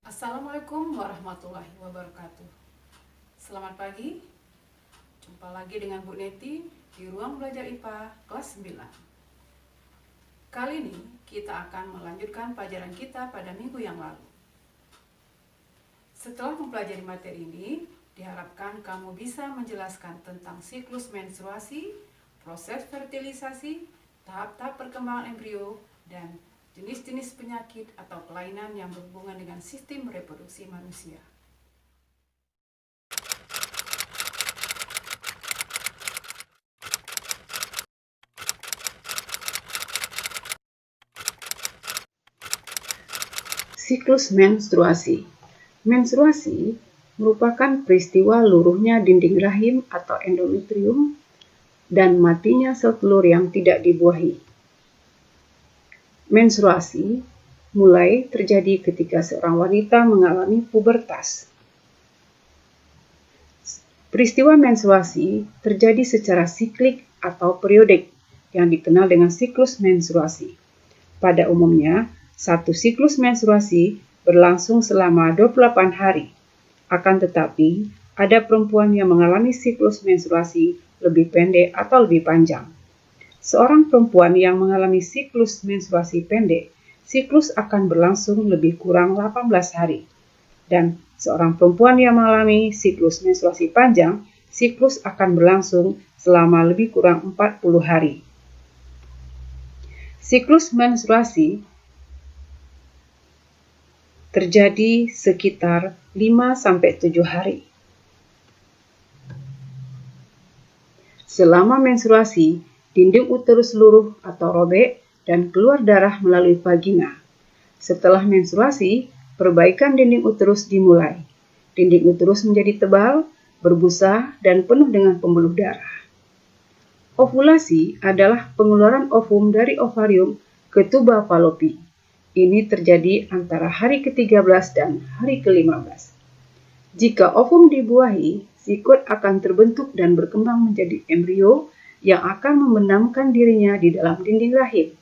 Assalamualaikum warahmatullahi wabarakatuh. Selamat pagi. Jumpa lagi dengan Bu Neti di ruang belajar IPA kelas 9. Kali ini kita akan melanjutkan pelajaran kita pada minggu yang lalu. Setelah mempelajari materi ini, diharapkan kamu bisa menjelaskan tentang siklus menstruasi, proses fertilisasi, tahap-tahap perkembangan embrio, dan jenis-jenis penyakit atau kelainan yang berhubungan dengan sistem reproduksi manusia. Siklus menstruasi. Menstruasi merupakan peristiwa luruhnya dinding rahim atau endometrium dan matinya sel telur yang tidak dibuahi. Menstruasi mulai terjadi ketika seorang wanita mengalami pubertas. Peristiwa menstruasi terjadi secara siklik atau periodik yang dikenal dengan siklus menstruasi. Pada umumnya, satu siklus menstruasi berlangsung selama 28 hari. Akan tetapi, ada perempuan yang mengalami siklus menstruasi lebih pendek atau lebih panjang. Seorang perempuan yang mengalami siklus menstruasi pendek, siklus akan berlangsung lebih kurang 18 hari. Dan seorang perempuan yang mengalami siklus menstruasi panjang, siklus akan berlangsung selama lebih kurang 40 hari. Siklus menstruasi terjadi sekitar 5-7 hari. Selama menstruasi, dinding uterus luruh atau robek dan keluar darah melalui vagina. Setelah menstruasi, perbaikan dinding uterus dimulai. Dinding uterus menjadi tebal, berbusa, dan penuh dengan pembuluh darah. Ovulasi adalah pengeluaran ovum dari ovarium ke tuba Fallopi. Ini terjadi antara hari ke-13 dan hari ke-15. Jika ovum dibuahi, zigot akan terbentuk dan berkembang menjadi embrio yang akan membenamkan dirinya di dalam dinding rahim.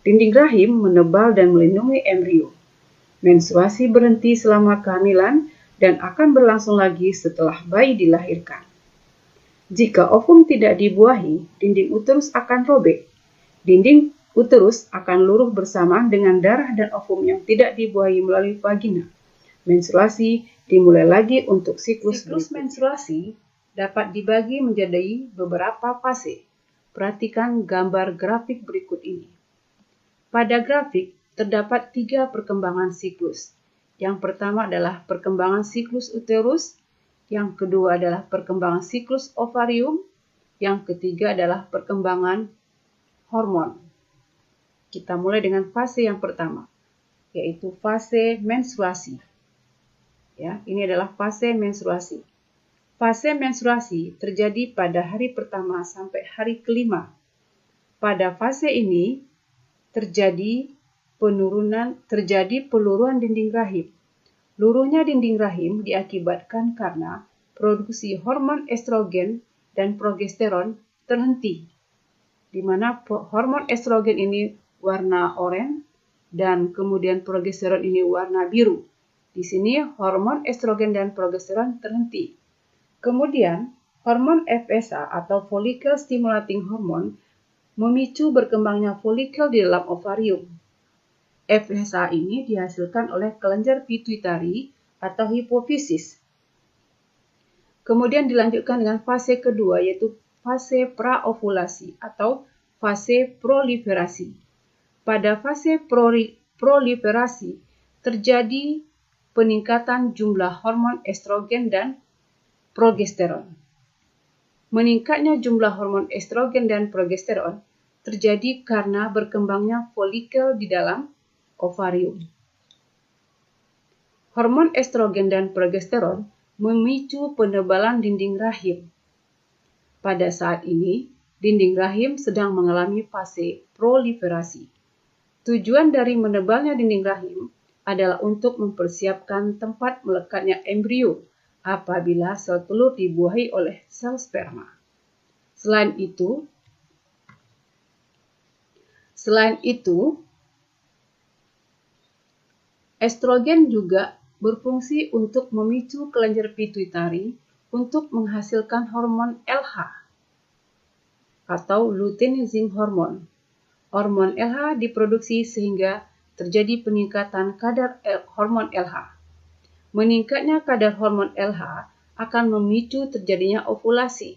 Dinding rahim menebal dan melindungi embrio. Menstruasi berhenti selama kehamilan dan akan berlangsung lagi setelah bayi dilahirkan. Jika ovum tidak dibuahi, dinding uterus akan robek. Dinding uterus akan luruh bersamaan dengan darah dan ovum yang tidak dibuahi melalui vagina. Menstruasi dimulai lagi untuk siklus menstruasi dapat dibagi menjadi beberapa fase. Perhatikan gambar grafik berikut ini. Pada grafik terdapat 3 perkembangan siklus. Yang pertama adalah perkembangan siklus uterus, yang kedua adalah perkembangan siklus ovarium, yang ketiga adalah perkembangan hormon. Kita mulai dengan fase yang pertama, yaitu fase menstruasi. Ya, ini adalah fase menstruasi. Fase menstruasi terjadi pada hari pertama sampai hari ke-5. Pada fase ini terjadi peluruhan dinding rahim. Luruhnya dinding rahim diakibatkan karena produksi hormon estrogen dan progesteron terhenti, di mana hormon estrogen ini warna oranye dan kemudian progesteron ini warna biru. Di sini hormon estrogen dan progesteron terhenti. Kemudian, hormon FSH atau follicle stimulating hormone memicu berkembangnya folikel di dalam ovarium. FSH ini dihasilkan oleh kelenjar pituitari atau hipofisis. Kemudian dilanjutkan dengan fase kedua, yaitu fase praovulasi atau fase proliferasi. Pada fase proliferasi terjadi peningkatan jumlah hormon estrogen dan progesteron. Meningkatnya jumlah hormon estrogen dan progesteron terjadi karena berkembangnya folikel di dalam ovarium. Hormon estrogen dan progesteron memicu penebalan dinding rahim. Pada saat ini, dinding rahim sedang mengalami fase proliferasi. Tujuan dari menebalnya dinding rahim adalah untuk mempersiapkan tempat melekatnya embrio apabila sel telur dibuahi oleh sel sperma. Selain itu, estrogen juga berfungsi untuk memicu kelenjar pituitari untuk menghasilkan hormon LH atau luteinizing hormone. Hormon LH diproduksi sehingga terjadi peningkatan kadar hormon LH. Meningkatnya kadar hormon LH akan memicu terjadinya ovulasi,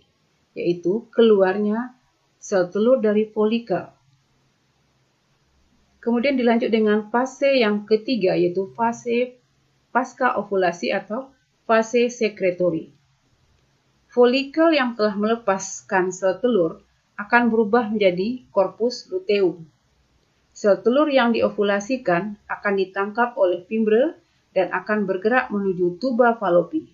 yaitu keluarnya sel telur dari folikel. Kemudian dilanjut dengan fase yang ketiga, yaitu fase pasca ovulasi atau fase sekretori. Folikel yang telah melepaskan sel telur akan berubah menjadi korpus luteum. Sel telur yang diovulasikan akan ditangkap oleh fimbre dan akan bergerak menuju tuba falopi.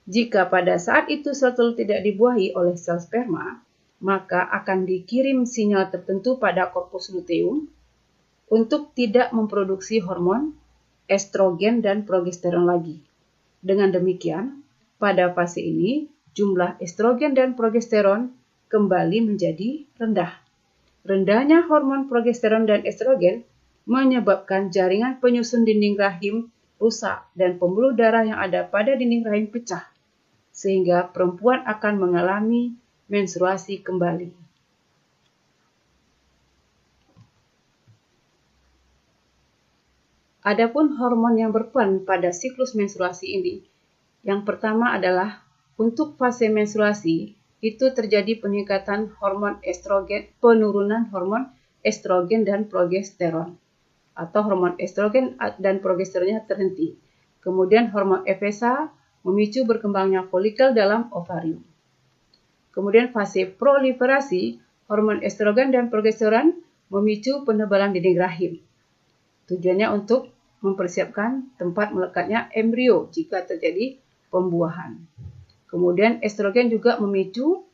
Jika pada saat itu sel telur tidak dibuahi oleh sel sperma, maka akan dikirim sinyal tertentu pada korpus luteum untuk tidak memproduksi hormon estrogen dan progesteron lagi. Dengan demikian, pada fase ini, jumlah estrogen dan progesteron kembali menjadi rendah. Rendahnya hormon progesteron dan estrogen menyebabkan jaringan penyusun dinding rahim rusak dan pembuluh darah yang ada pada dinding rahim pecah, sehingga perempuan akan mengalami menstruasi kembali. Adapun hormon yang berperan pada siklus menstruasi ini, yang pertama adalah untuk fase menstruasi, itu terjadi peningkatan hormon estrogen, penurunan hormon estrogen dan progesteron, atau hormon estrogen dan progesteronnya terhenti. Kemudian hormon FSH memicu berkembangnya folikel dalam ovarium. Kemudian fase proliferasi, hormon estrogen dan progesteron memicu penebalan dinding rahim. Tujuannya untuk mempersiapkan tempat melekatnya embrio jika terjadi pembuahan. Kemudian estrogen juga memicu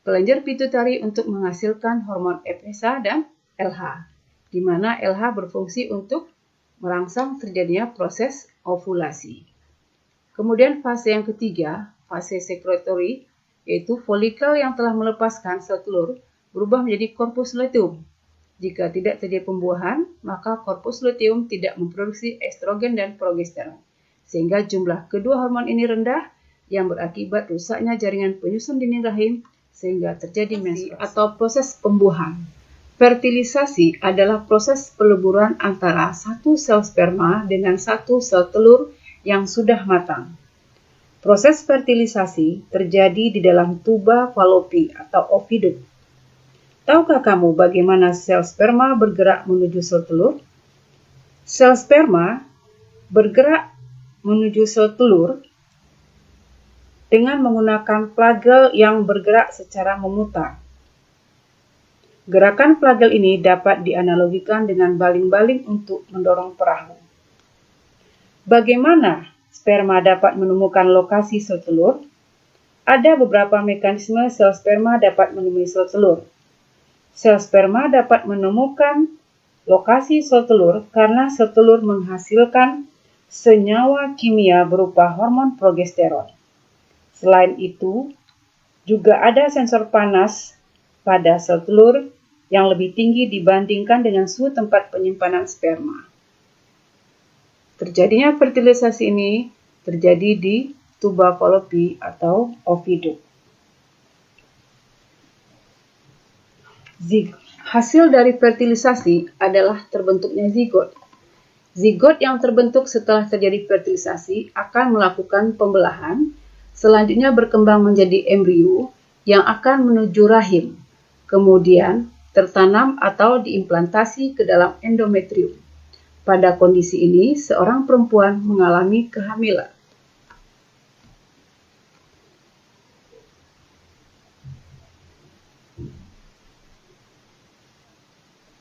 kelenjar pituitari untuk menghasilkan hormon FSH dan LH, di mana LH berfungsi untuk merangsang terjadinya proses ovulasi. Kemudian fase yang ketiga, fase sekretori, yaitu folikel yang telah melepaskan sel telur berubah menjadi korpus luteum. Jika tidak terjadi pembuahan, maka korpus luteum tidak memproduksi estrogen dan progesteron, sehingga jumlah kedua hormon ini rendah yang berakibat rusaknya jaringan penyusun dinding rahim sehingga terjadi menstruasi atau proses pembuahan. Fertilisasi adalah proses peleburan antara satu sel sperma dengan satu sel telur yang sudah matang. Proses fertilisasi terjadi di dalam tuba falopi atau ovidum. Tahukah kamu bagaimana sel sperma bergerak menuju sel telur? Sel sperma bergerak menuju sel telur dengan menggunakan flagel yang bergerak secara memutar. Gerakan flagel ini dapat dianalogikan dengan baling-baling untuk mendorong perahu. Bagaimana sperma dapat menemukan lokasi sel telur? Ada beberapa mekanisme sel sperma dapat menemui sel telur. Sel sperma dapat menemukan lokasi sel telur karena sel telur menghasilkan senyawa kimia berupa hormon progesteron. Selain itu, juga ada sensor panas pada sel telur yang lebih tinggi dibandingkan dengan suhu tempat penyimpanan sperma. Terjadinya fertilisasi ini terjadi di tuba falopi atau ovidum. Hasil dari fertilisasi adalah terbentuknya zigot. Zigot yang terbentuk setelah terjadi fertilisasi akan melakukan pembelahan, selanjutnya berkembang menjadi embrio yang akan menuju rahim, kemudian tertanam atau diimplantasi ke dalam endometrium. Pada kondisi ini, seorang perempuan mengalami kehamilan.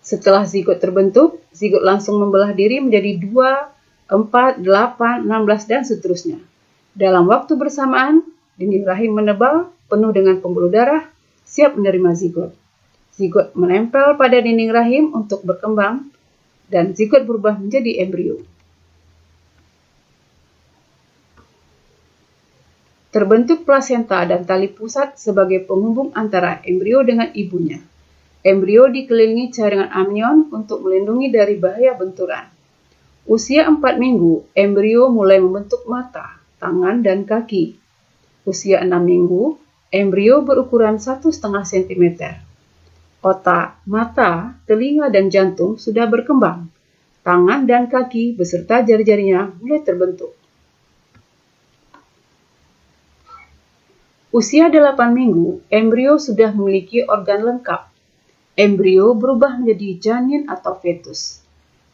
Setelah zigot terbentuk, zigot langsung membelah diri menjadi 2, 4, 8, 16, dan seterusnya. Dalam waktu bersamaan, dinding rahim menebal, penuh dengan pembuluh darah, siap menerima zigot. Zigot menempel pada dinding rahim untuk berkembang, dan zigot berubah menjadi embrio. Terbentuk plasenta dan tali pusat sebagai penghubung antara embrio dengan ibunya. Embrio dikelilingi cairan amnion untuk melindungi dari bahaya benturan. Usia 4 minggu, embrio mulai membentuk mata, tangan, dan kaki. Usia 6 minggu, embrio berukuran 1,5 cm. Otak, mata, telinga, dan jantung sudah berkembang. Tangan dan kaki beserta jari-jarinya mulai terbentuk. Usia 8 minggu, embrio sudah memiliki organ lengkap. Embrio berubah menjadi janin atau fetus.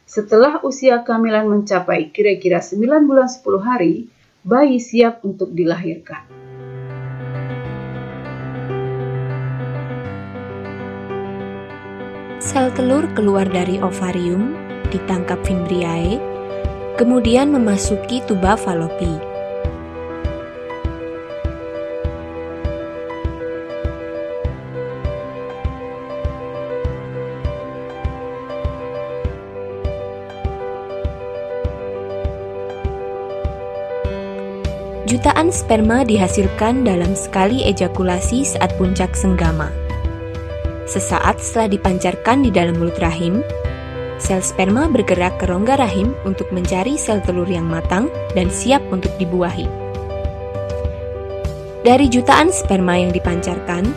Setelah usia kehamilan mencapai kira-kira 9 bulan 10 hari, bayi siap untuk dilahirkan. Sel telur keluar dari ovarium, ditangkap Fimbriae, kemudian memasuki tuba Fallopi. Jutaan sperma dihasilkan dalam sekali ejakulasi saat puncak senggama. Sesaat setelah dipancarkan di dalam mulut rahim, sel sperma bergerak ke rongga rahim untuk mencari sel telur yang matang dan siap untuk dibuahi. Dari jutaan sperma yang dipancarkan,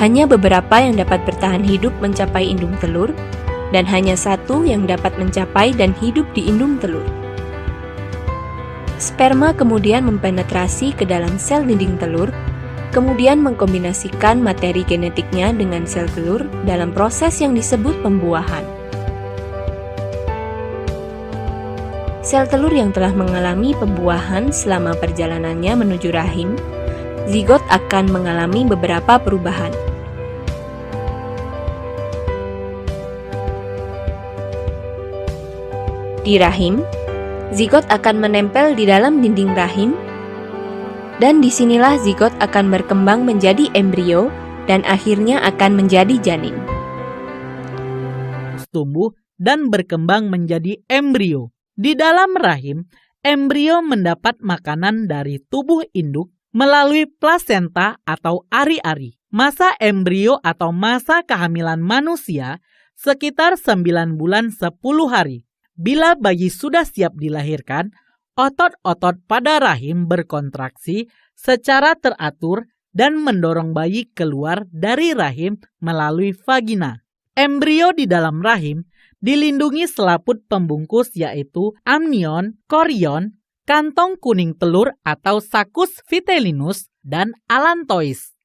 hanya beberapa yang dapat bertahan hidup mencapai indung telur, dan hanya satu yang dapat mencapai dan hidup di indung telur. Sperma kemudian mempenetrasi ke dalam sel dinding telur, kemudian mengkombinasikan materi genetiknya dengan sel telur dalam proses yang disebut pembuahan. Sel telur yang telah mengalami pembuahan selama perjalanannya menuju rahim, zigot akan mengalami beberapa perubahan. Di rahim, zigot akan menempel di dalam dinding rahim, dan disinilah zigot akan berkembang menjadi embrio dan akhirnya akan menjadi janin. Tumbuh dan berkembang menjadi embrio. Di dalam rahim, embrio mendapat makanan dari tubuh induk melalui plasenta atau ari-ari. Masa embrio atau masa kehamilan manusia sekitar 9 bulan 10 hari. Bila bayi sudah siap dilahirkan, otot-otot pada rahim berkontraksi secara teratur dan mendorong bayi keluar dari rahim melalui vagina. Embrio di dalam rahim dilindungi selaput pembungkus yaitu amnion, korion, kantong kuning telur atau saccus vitellinus, dan allantois.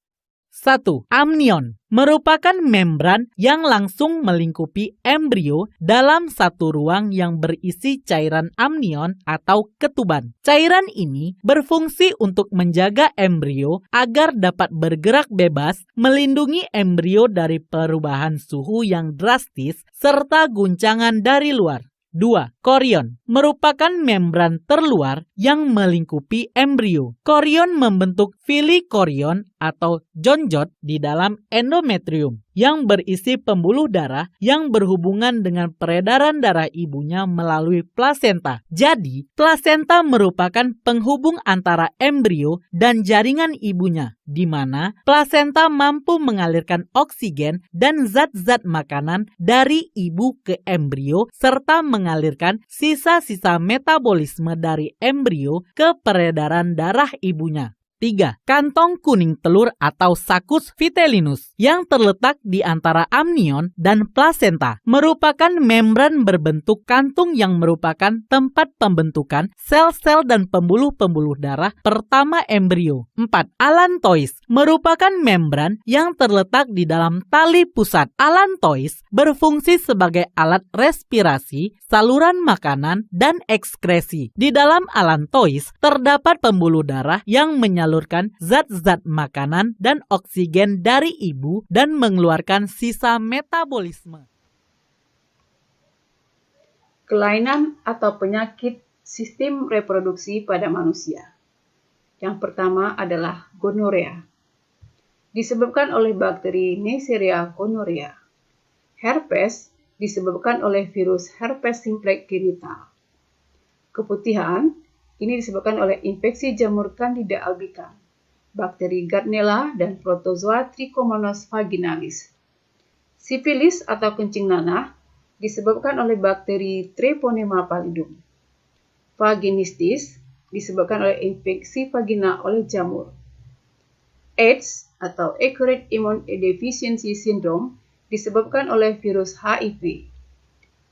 1. Amnion merupakan membran yang langsung melingkupi embrio dalam satu ruang yang berisi cairan amnion atau ketuban. Cairan ini berfungsi untuk menjaga embrio agar dapat bergerak bebas, melindungi embrio dari perubahan suhu yang drastis serta guncangan dari luar. 2. Korion merupakan membran terluar yang melingkupi embrio. Korion membentuk fili korion atau jonjot di dalam endometrium yang berisi pembuluh darah yang berhubungan dengan peredaran darah ibunya melalui plasenta. Jadi, plasenta merupakan penghubung antara embrio dan jaringan ibunya, di mana plasenta mampu mengalirkan oksigen dan zat-zat makanan dari ibu ke embrio serta mengalirkan sisa-sisa metabolisme dari embrio ke peredaran darah ibunya. 3. Kantong kuning telur atau saccus vitellinus yang terletak di antara amnion dan plasenta merupakan membran berbentuk kantung yang merupakan tempat pembentukan sel-sel dan pembuluh-pembuluh darah pertama embrio. 4. Allantois merupakan membran yang terletak di dalam tali pusat. Allantois berfungsi sebagai alat respirasi, saluran makanan, dan ekskresi. Di dalam allantois terdapat pembuluh darah yang menyalurkan zat-zat makanan dan oksigen dari ibu dan mengeluarkan sisa metabolisme. Kelainan atau penyakit sistem reproduksi pada manusia. Yang pertama adalah gonorea. Disebabkan oleh bakteri Neisseria gonorrhea. Herpes disebabkan oleh virus herpes simplex genital. Keputihan ini disebabkan oleh infeksi jamur Candida albicans. bakteri Gardnerella, dan protozoa Trichomonas vaginalis. Sifilis atau kencing nanah disebabkan oleh bakteri Treponema pallidum. Vaginistis disebabkan oleh infeksi vagina oleh jamur. AIDS atau Acquired Immunodeficiency Syndrome disebabkan oleh virus HIV.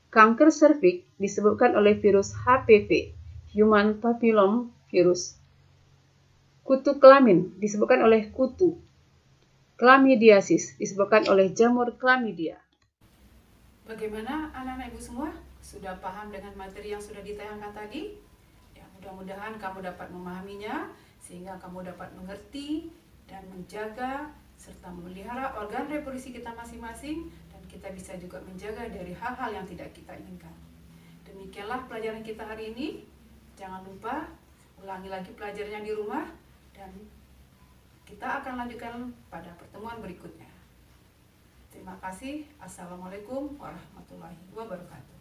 Kanker serviks disebabkan oleh virus HPV, Human Papilloma Virus. Kutu kelamin disebabkan oleh kutu. Chlamydiasis disebabkan oleh jamur chlamydia. Bagaimana anak-anak ibu semua? Sudah paham dengan materi yang sudah ditayangkan tadi? Ya, mudah-mudahan kamu dapat memahaminya sehingga kamu dapat mengerti dan menjaga serta memelihara organ reproduksi kita masing-masing, dan kita bisa juga menjaga dari hal-hal yang tidak kita inginkan. Demikianlah pelajaran kita hari ini. Jangan lupa ulangi lagi pelajarannya di rumah, dan kita akan lanjutkan pada pertemuan berikutnya. Terima kasih. Assalamualaikum warahmatullahi wabarakatuh.